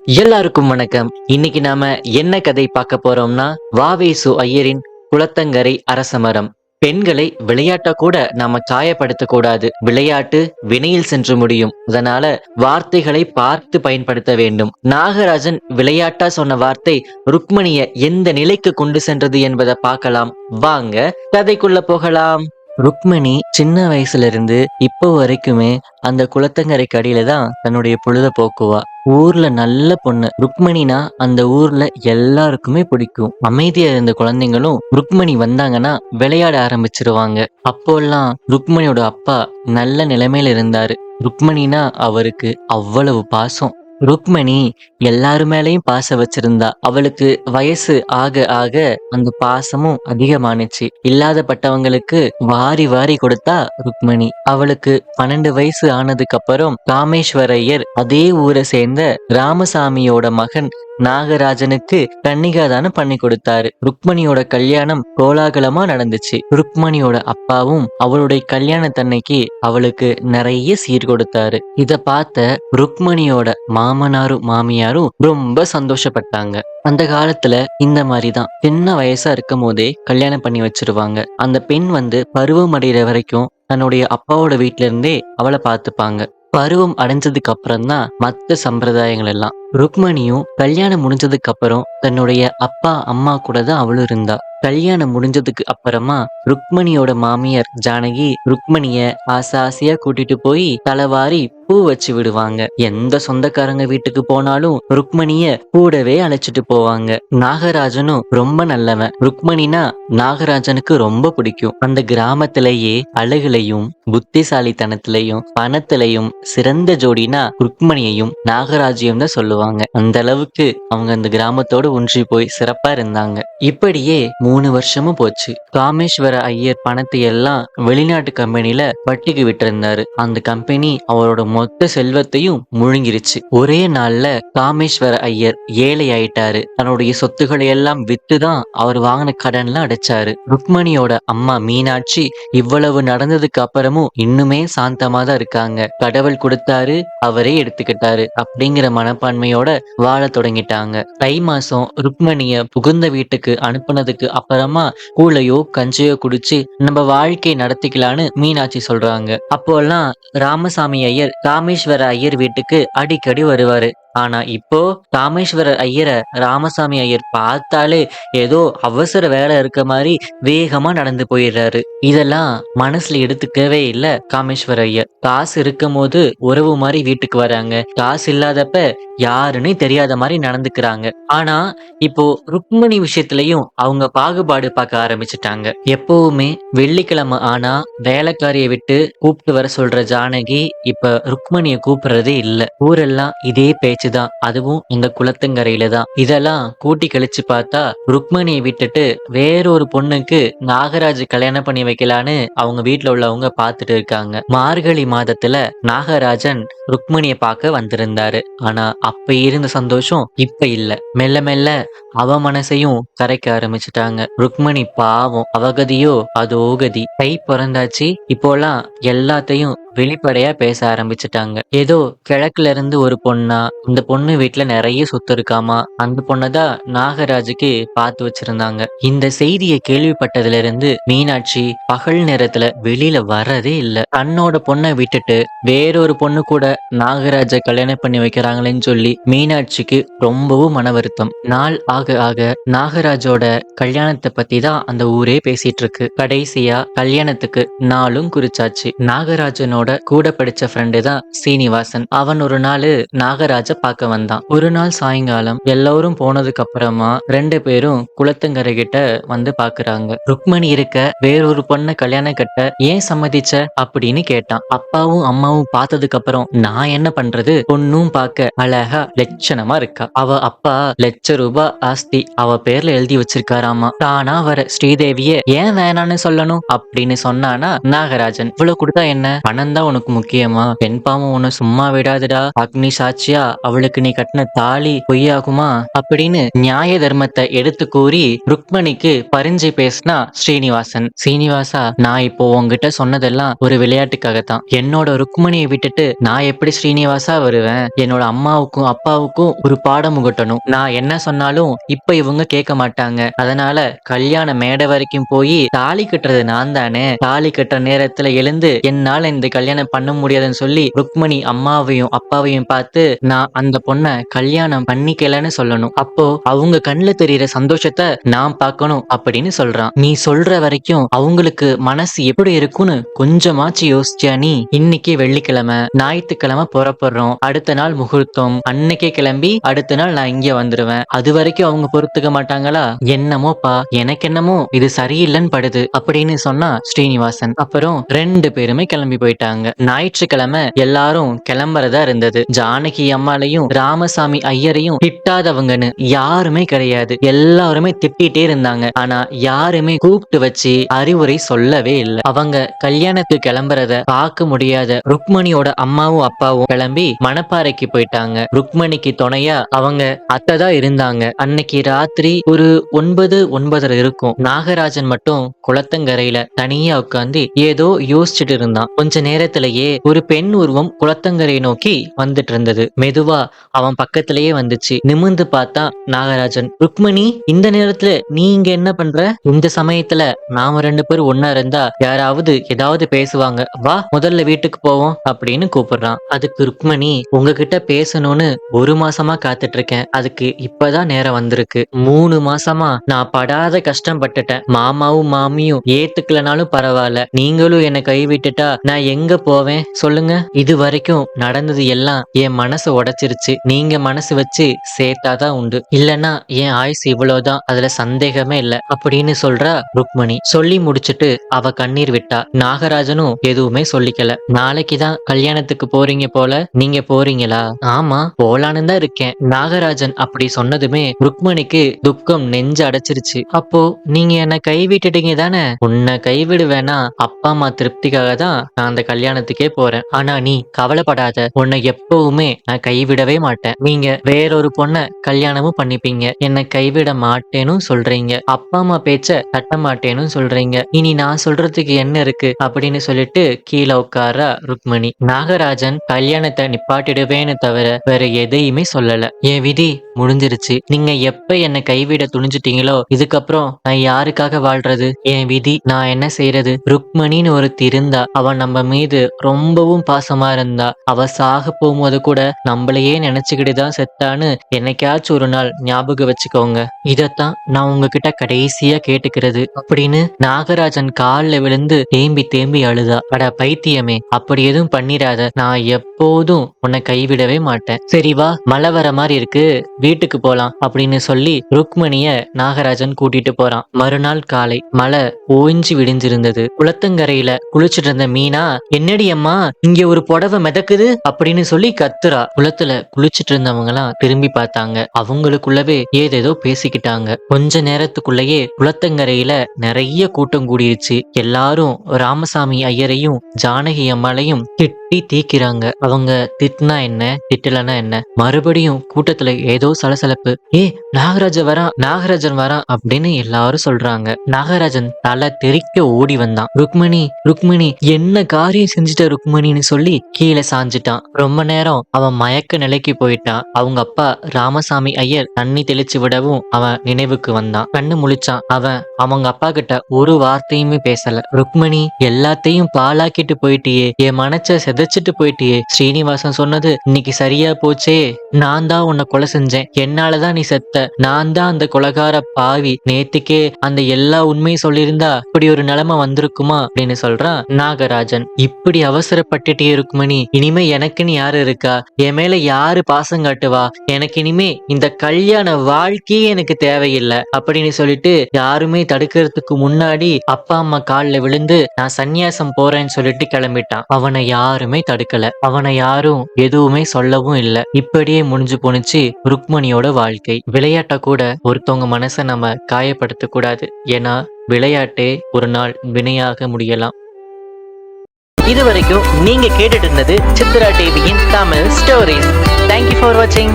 எல்லாருக்கும் வணக்கம். இன்னைக்கு நாம என்ன கதை பார்க்க போறோம்னா, வாவேசு ஐயரின் குளத்தங்கரை அரசமரம். பெண்களை விளையாட்டா கூட நாம காயப்படுத்தக் கூடாது. விளையாட்டு வினையில் சென்று முடியும். அதனால வார்த்தைகளை பார்த்து பயன்படுத்த வேண்டும். நாகராஜன் விளையாட்டா சொன்ன வார்த்தை ருக்மணிய எந்த நிலைக்கு கொண்டு சென்றது என்பதை பார்க்கலாம். வாங்க கதைக்குள்ள போகலாம். ருக்மணி சின்ன வயசுல இருந்து இப்போ வரைக்குமே அந்த குளத்தங்கரைக்கு அடியில தான் தன்னுடைய பொழுத போக்குவா. ஊர்ல நல்ல பொண்ணு. ருக்மணினா அந்த ஊர்ல எல்லாருக்குமே பிடிக்கும். அமைதியா இருந்த குழந்தைங்களும் ருக்மணி வந்தாங்கன்னா விளையாட ஆரம்பிச்சிருவாங்க. அப்போல்லாம் ருக்மணியோட அப்பா நல்ல நிலைமையில இருந்தாரு. ருக்மணினா அவருக்கு அவ்வளவு பாசம். ருக்மணி எல்லாரு மேலயும் பாசம் வச்சிருந்தா. அவளுக்கு வயசு ஆக ஆக அந்த பாசமும் அதிகமானுச்சு. இல்லாதப்பட்டவங்களுக்கு வாரி வாரி கொடுத்தா ருக்மணி. அவளுக்கு 12 வயசு ஆனதுக்கு அப்புறம் காமேஸ்வரையர் அதே ஊரை சேர்ந்த ராமசாமியோட மகன் நாகராஜனுக்கு கன்னிகாதானம் பண்ணி கொடுத்தாரு. ருக்மணியோட கல்யாணம் கோலாகலமா நடந்துச்சு. ருக்மணியோட அப்பாவும் அவளுடைய கல்யாணத்தன்னைக்கு அவளுக்கு நிறைய சீர் கொடுத்தாரு. இத பார்த்த ருக்மணியோட மாமனாரும் மாமியாரும் ரொம்ப சந்தோஷப்பட்டாங்க. அந்த காலத்துல இந்த மாதிரிதான் சின்ன வயசா இருக்கும் போதே கல்யாணம் பண்ணி வச்சிருவாங்க. அந்த பெண் பருவம் அடைகிற வரைக்கும் தன்னுடைய அப்பாவோட வீட்ல இருந்தே அவளை பார்த்துப்பாங்க. பருவம் அடைஞ்சதுக்கு அப்புறம் தான் மத்த சம்பிரதாயங்கள் எல்லாம். ருக்மணியும் கல்யாணம் முடிஞ்சதுக்கு அப்புறம் தன்னுடைய அப்பா அம்மா கூட தான் அவளும் இருந்தா. கல்யாணம் முடிஞ்சதுக்கு அப்புறமா ருக்மணியோட மாமியார் ஜானகி ருக்மணிய ஆசாசியா கூட்டிட்டு போய் தலவாரி பூ வச்சு விடுவாங்க. எந்த சொந்தக்காரங்க வீட்டுக்கு போனாலும் ருக்மணிய கூடவே அழைச்சிட்டு போவாங்க. நாகராஜனும் ரொம்ப நல்லவன். ருக்மணினா நாகராஜனுக்கு ரொம்ப பிடிக்கும். அந்த கிராமத்திலேயே அழகுலையும் புத்திசாலித்தனத்திலையும் பணத்திலையும் சிறந்த ஜோடினா ருக்மணியையும் நாகராஜையும் தான் சொல்லுவாங்க. அந்த அளவுக்கு அவங்க அந்த கிராமத்தோடு ஒன்றி போய் சிறப்பா இருந்தாங்க. இப்படியே 3 வருஷமும் போச்சு. காமேஸ்வர ஐயர் பணத்தை எல்லாம் வெளிநாட்டு கம்பெனில வட்டிக்கு விட்டிருந்தாரு. அந்த கம்பெனி அவரோட மொத்த செல்வத்தையும் முழுங்கிருச்சு. ஒரே நாள்ல காமேஸ்வர ஐயர் ஏழை ஆயிட்டாரு. தன்னுடைய சொத்துக்களை எல்லாம் வித்துதான் அவர் வாங்கின கடன்லாம் அடைச்சாரு. ருக்மணியோட அம்மா மீனாட்சி இவ்வளவு நடந்ததுக்கு அப்புறமும் இன்னுமே சாந்தமா தான் இருக்காங்க. கடவுள் கொடுத்தாரு, அவரே எடுத்துக்கிட்டாரு அப்படிங்கிற மனப்பான்மையோட வாழ தொடங்கிட்டாங்க. தை மாசம் ருக்மணிய புகுந்த வீட்டுக்கு அனுப்புனதுக்கு அப்புறமா கூழையோ கஞ்சியோ குடிச்சு நம்ம வாழ்க்கையை நடத்திக்கலான்னு மீனாட்சி சொல்றாங்க. அப்போல்லாம் ராமசாமி ஐயர் காமேஸ்வர ஐயர் வீட்டுக்கு அடிக்கடி வருவாரு. ஆனா இப்போ காமேஸ்வரர் ஐயரை ராமசாமி ஐயர் பார்த்தாலே ஏதோ அவசர வேலை இருக்க மாதிரி வேகமா நடந்து போயிடுறாரு. இதெல்லாம் மனசுல எடுத்துக்கவே இல்ல காமேஸ்வர ஐயர். காசு இருக்கும் போது உறவு மாதிரி வீட்டுக்கு வராங்க, காசு இல்லாதப்ப யாருன்னு தெரியாத மாதிரி நடந்துக்கிறாங்க. ஆனா இப்போ ருக்மணி விஷயத்திலையும் அவங்க பாகுபாடு பார்க்க ஆரம்பிச்சுட்டாங்க. எப்பவுமே வெள்ளிக்கிழமை ஆனா வேலைக்காரியை விட்டு கூப்பிட்டு வர சொல்ற ஜானகி இப்ப ருக்மணிய கூப்பிடுறதே இல்ல. ஊரெல்லாம் இதே பேச்சுதான், அதுவும் இந்த குளத்தங்கரையில தான். இதெல்லாம் கூட்டி கழிச்சு பார்த்தா ருக்மணியை விட்டுட்டு வேறொரு பொண்ணுக்கு நாகராஜ் கல்யாணம் பண்ணி வைக்கலான்னு அவங்க வீட்டுல உள்ளவங்க பார்த்துட்டு இருக்காங்க. மார்கழி மாதத்துல நாகராஜன் ருக்மணியை பார்க்க வந்திருந்தாரு. ஆனா அப்ப இருந்த சந்தோஷம் இப்ப இல்ல. மெல்ல மெல்ல அவ மனசையும் கரைக்க ஆரம்பிச்சுட்டாங்க. ருக்மணி பாவம், அவகதியோ அதோ கதி. கை பிறந்தாச்சு, இப்போலாம் எல்லாத்தையும் வெளிப்படையா பேச ஆரம்பிச்சுட்டாங்க. ஏதோ கிழக்குல இருந்து ஒரு பொண்ணா, இந்த பொண்ணு வீட்டுல நிறைய சொத்து இருக்காமா, அந்த பொண்ணதான் நாகராஜுக்கு பார்த்து வச்சிருந்தாங்க. இந்த செய்தியை கேள்விப்பட்டதுல இருந்து மீனாட்சி பகல் நேரத்துல வெளியில வர்றதே இல்ல. தன்னோட பொண்ணை விட்டுட்டு வேறொரு பொண்ணு கூட நாகராஜ கல்யாணம் பண்ணி வைக்கிறாங்களேன்னு சொல்லி மீனாட்சிக்கு ரொம்பவும் மன வருத்தம். நாள் ஆக ஆக நாகராஜோட கல்யாணத்தை பத்தி தான் அந்த ஊரே பேசிட்டு இருக்கு. கடைசியா கல்யாணத்துக்கு நாளும் குறிச்சாச்சு. நாகராஜனோட கூட படிச்ச ஃப்ரெண்டு தான் சீனிவாசன். அவன் ஒரு நாள் நாகராஜ பார்க்க வந்தான். ஒரு நாள் சாயங்காலம் எல்லாரும் போனதுக்கு அப்புறமா 2 பேரும் குளத்தங்கரை கிட்ட வந்து பாக்குறாங்க. ருக்மணி இருக்க வேறொரு பொண்ணை கல்யாணம் கட்ட ஏன் சம்மதிச்ச அப்படின்னு கேட்டான். அப்பாவும் அம்மாவும் பார்த்ததுக்கு அப்புறம் நான் என்ன பண்றது, பொண்ணும் பார்க்க அழகா லட்சணமா இருக்கா, அவ அப்பா ₹1,00,000 ஆஸ்தி அவ பேர்ல எழுதி வச்சிருக்காராமா, தானா வர ஸ்ரீதேவிய ஏன் வேணான்னு சொல்லணும் அப்படின்னு சொன்னானா நாகராஜன். இவ்வளவு கொடுத்தா என்ன, பணம் தான் உனக்கு முக்கியமா, பெண் பாவம் உன்னை சும்மா விடாதுடா, அக்னி சாட்சியா அவளுக்கு நீ கட்டின தாலி பொய்யாகுமா அப்படின்னு நியாய தர்மத்தை எடுத்து கூறி ருக்மணிக்கு பரிஞ்சு பேசினா ஸ்ரீனிவாசன். சீனிவாசா, நான் இப்போ உங்ககிட்ட சொன்னதெல்லாம் ஒரு விளையாட்டுக்காகத்தான். என்னோட ருக்மணியை விட்டுட்டு நான் எப்படி ஸ்ரீனிவாசா வருவேன்? என்னோட அம்மாவுக்கும் அப்பாவுக்கும் ஒரு பாடம் புகட்டணும். நான் என்ன சொன்னாலும் இப்ப இவங்க கேட்க மாட்டாங்க. அதனால கல்யாண மேடை வரைக்கும் போய் தாலி கட்டுறது நான் தானே. தாலி கட்டுற நேரத்துல எழுந்து என்னால இந்த கல்யாணம் பண்ண முடியாதுன்னு சொல்லி ருக்மணி அம்மாவையும் அப்பாவையும் பார்த்து நான் அந்த பொண்ணை கல்யாணம் பண்ணிக்கலன்னு சொல்லணும். அப்போ அவங்க கண்ணுல தெரியிற சந்தோஷத்தை நான் பார்க்கணும் அப்படின்னு சொல்றான். நீ சொல்ற வரைக்கும் அவங்களுக்கு மனசு எப்படி இருக்கும்னு கொஞ்சமாச்சு யோசிச்சியா நீ? இன்னைக்கு வெள்ளிக்கிழமை, ஞாயிற்றுக்கிழமை புறப்படுறோம். அடுத்த நாள் முகூர்த்தம். அன்னைக்கே கிளம்பி அடுத்த நாள் நான் இங்க வந்துருவேன். அது வரைக்கும் அவங்க பொறுத்துக்க மாட்டாங்களா? என்னமோப்பா, எனக்கு என்னமோ இது சரியில்லைன்னு படுது அப்படின்னு சொன்னா ஸ்ரீனிவாசன். அப்புறம் 2 பேருமே கிளம்பி போயிட்டாங்க. ஞாயிற்றுக்கிழமை எல்லாரும் கிளம்புறதா இருந்தது. ஜானகி அம்மாளையும் ராமசாமி ஐயரையும் திட்டாதவங்கன்னு யாருமே கிடையாது. எல்லாருமே திட்டிட்டே இருந்தாங்க. ஆனா யாருமே கூப்பிட்டு வச்சு அறிவுரை சொல்லவே இல்லை. அவங்க கல்யாணத்துக்கு கிளம்புறத பார்க்க முடியாத ருக்மணியோட அம்மாவும் அப்பாவும் கிளம்பி மணப்பாறைக்கு போயிட்டாங்க. ருக்மணிக்கு துணையா அவங்க அத்தை தான் இருந்தாங்க. அன்னைக்கு ராத்திரி ஒரு 9:30 இருக்கும். நாகராஜன் மட்டும் குளத்தங்கரையில தனியா உட்கார்ந்து ஏதோ யோசிச்சுட்டு இருந்தான். கொஞ்ச நேரத்திலேயே ஒரு பெண் உருவம் குளத்தங்கரையை நோக்கி வந்துட்டு இருந்தது. மெதுவா அவன் பக்கத்திலேயே வந்துச்சு. நிமிர்ந்து பார்த்தா நாகராஜன். ருக்மணி, இந்த நேரத்துல நீ இங்க என்ன பண்ற? இந்த சமயத்துல நாம 2 பேரும் ஒன்னா இருந்தா யாராவது ஏதாவது பேசுவாங்க. வா, முதல்ல வீட்டுக்கு போவோம் அப்படின்னு கூப்பிடுறான். அதுக்கு ருக்மணி, உங்ககிட்ட பேசணும்னு 1 மாசமா காத்துட்டு இருக்கேன். அதுக்கு இப்பதான் நேரம் வந்திருக்கு. 3 மாசமா நான் படாத கஷ்டம் பட்டுட்டேன். மாமாவும் மாமியும் ஏத்துக்கலனாலும் பரவாயில்ல, நீங்களும் என்னை கைவிட்டுட்டா நான் எங்க போவேன் சொல்லுங்க? இது வரைக்கும் நடந்தது எல்லாம் என் மனசை உடைச்சிருச்சு. நீங்க மனசு வச்சு சேர்த்தாதான் உண்டு. இல்லன்னா என் ஆயுசு இவ்வளவுதான், அதுல சந்தேகமே இல்ல அப்படின்னு சொல்றா ருக்மணி. சொல்லி முடிச்சிட்டு அவ கண்ணீர் விட்டா. நாகராஜனும் எதுவுமே சொல்லிக்கல. நாளைக்குதான் கல்யாணத்துக்கு போறீங்க போல, நீங்க போறீங்களா? ஆமா, போலான்னு தான் இருக்கேன். நாகராஜன் அப்படி சொன்னதுமே ருக்மணிக்கு துக்கம் நெஞ்சு அடைச்சிருச்சு. அப்போ நீங்க என்ன கைவிட்டுட்டீங்க தானே? உன்னை கைவிடுவேனா? அப்பா அம்மா திருப்திக்காக தான் நான் அந்த கல்யாணத்துக்கே போறேன். ஆனா நீ கவலைப்படாத, உன்னை எப்பவுமே நான் கைவிடவே மாட்டேன். நீங்க வேறொரு பொண்ணை கல்யாணமும் பண்ணிப்பீங்க. என்னை கைவிட மாட்டேன்னு சொல்றீங்க. அப்பா அம்மா பேச்ச தட்ட மாட்டேன்னு சொல்றீங்க. இனி நான் சொல்றதுக்கு என்ன இருக்கு அப்படின்னு சொல்லிட்டு கீழே உட்காரா ருக்மணி. நாகராஜன் கல்யாணத்தை நிப்பாட்டிடுவேன்னு தவிர வேற எதையுமே சொல்லல. என் விதி முடிஞ்சிருச்சு. நீங்க எப்ப என்னை கைவிட துணிஞ்சிட்டீங்களோ இதுக்கப்புறம் நான் யாருக்காக வாழ்றது? என் விதி, நான் என்ன செய்யறது? ருக்மணின்னு ஒருத்தி இருந்தா. அவ நம்ம மீது ரொம்பவும் பாசமா இருந்தா. அவ சாக போகும்போது கூட நம்மளையே நினைச்சுக்கிட்டு தான் செத்தான்னு என்னைக்காச்சும் ஒரு நாள் ஞாபகம் வச்சுக்கோங்க. இதத்தான் நான் உங்ககிட்ட கடைசியா கேட்டுக்கிறது அப்படின்னு நாகராஜன் காலில் விழுந்து தேம்பி தேம்பி அழுதா. அட பைத்தியமே, அப்படி எதுவும் பண்ணிராத. நான் எப்போதும் உன்னை கைவிடவே மாட்டேன். சரி வா, மழை வர மாதிரி இருக்கு, வீட்டுக்கு போலாம் அப்படின்னு சொல்லி ருக்மணிய நாகராஜன் கூட்டிட்டு போறான். மறுநாள் காலை மழை ஓய்ஞ்சு விடிஞ்சிருந்தது. குளத்தங்கரையில குளிச்சுட்டு இருந்த மீனா, என்னடி அம்மா இங்க ஒரு புடவை மிதக்குது அப்படின்னு சொல்லி கத்துறா. குளத்துல குளிச்சுட்டு இருந்தவங்க எல்லாம் திரும்பி பார்த்தாங்க. அவங்களுக்குள்ளவே ஏதேதோ பேசிக்கிட்டாங்க. கொஞ்ச நேரத்துக்குள்ளேயே குளத்தங்கரையில நிறைய கூட்டம் கூடிருச்சு. எல்லாரும் ராமசாமி ஐயரையும் ஜானகி அம்மாளையும் திட்டி தீக்கிறாங்க. அவங்க திட்டினா என்ன, திட்டலனா என்ன, மறுபடியும் கூட்டத்துல ஏதோ சலசலப்பு. நாகராஜன் வரான் அப்படின்னு எல்லாரும் சொல்றாங்க. நாகராஜன் தலை தெறிக்க ஓடி வந்தான். ருக்மணி, ருக்மணி, என்ன காரியம் செஞ்சுட்ட ருக்மணின்னு சொல்லி கீழே சாஞ்சிட்டான். ரொம்ப நேரம் அவன் மயக்க நிலைக்கு போயிட்டான். அவங்க அப்பா ராமசாமி ஐயர் தண்ணி தெளிச்சு விடவும் அவன் நினைவுக்கு வந்தான். கண்ணு முழிச்சான். அவன் அவங்க அப்பா கிட்ட ஒரு வார்த்தையுமே பேசல. ருக்மணி, எல்லாத்தையும் பாலாக்கிட்டு போயிட்டியே, என் மனச்ச செதைச்சிட்டு போயிட்டியே. ஸ்ரீனிவாசன் சொன்னது இன்னைக்கு சரியா போச்சே. நான் தான் உன்னை கொலை செஞ்சேன், என்னாலதான் நீ செத்த, நான் தான் அந்த கொலைகார பாவி. நேத்துக்கே அந்த எல்லா உண்மையும் சொல்லியிருந்தா இப்படி ஒரு நிலைமை வந்திருக்குமா அப்படின்னு சொல்றான் நாகராஜன். இப்படி அவசரப்பட்டுட்டே ருக்மணி, இனிமே எனக்குன்னு யாரு இருக்கா? என் மேல யாரு பாசம் காட்டுவா? எனக்கு இனிமே இந்த கல்யாண வாழ்க்கையே எனக்கு தேவையில்லை அப்படின்னு சொல்லிட்டு யாருமே தடுக்கிறதுக்கு முன்னாடி அப்பா அம்மா காலில் விழுந்து நான் சந்நியாசம் போறேன்னு சொல்லிட்டு கிளம்பிட்டான். அவனை யாருமே தடுக்கல. அவனை யாரும் எதுவுமே சொல்லவும் இல்லை. இப்படியே முடிஞ்சு போனுச்சு ருக்மணியோட வாழ்க்கை. விளையாட்டா கூட ஒருத்தவங்க மனசை நம்ம காயப்படுத்த கூடாது. ஏன்னா விளையாட்டே ஒரு நாள் வினையாக முடியலாம். இது வரைக்கும் நீங்க கேட்டுட்டு இருந்தது சித்ரா டிவியின் தமிழ் ஸ்டோரிஸ். தேங்க்யூ ஃபார் வாட்சிங்.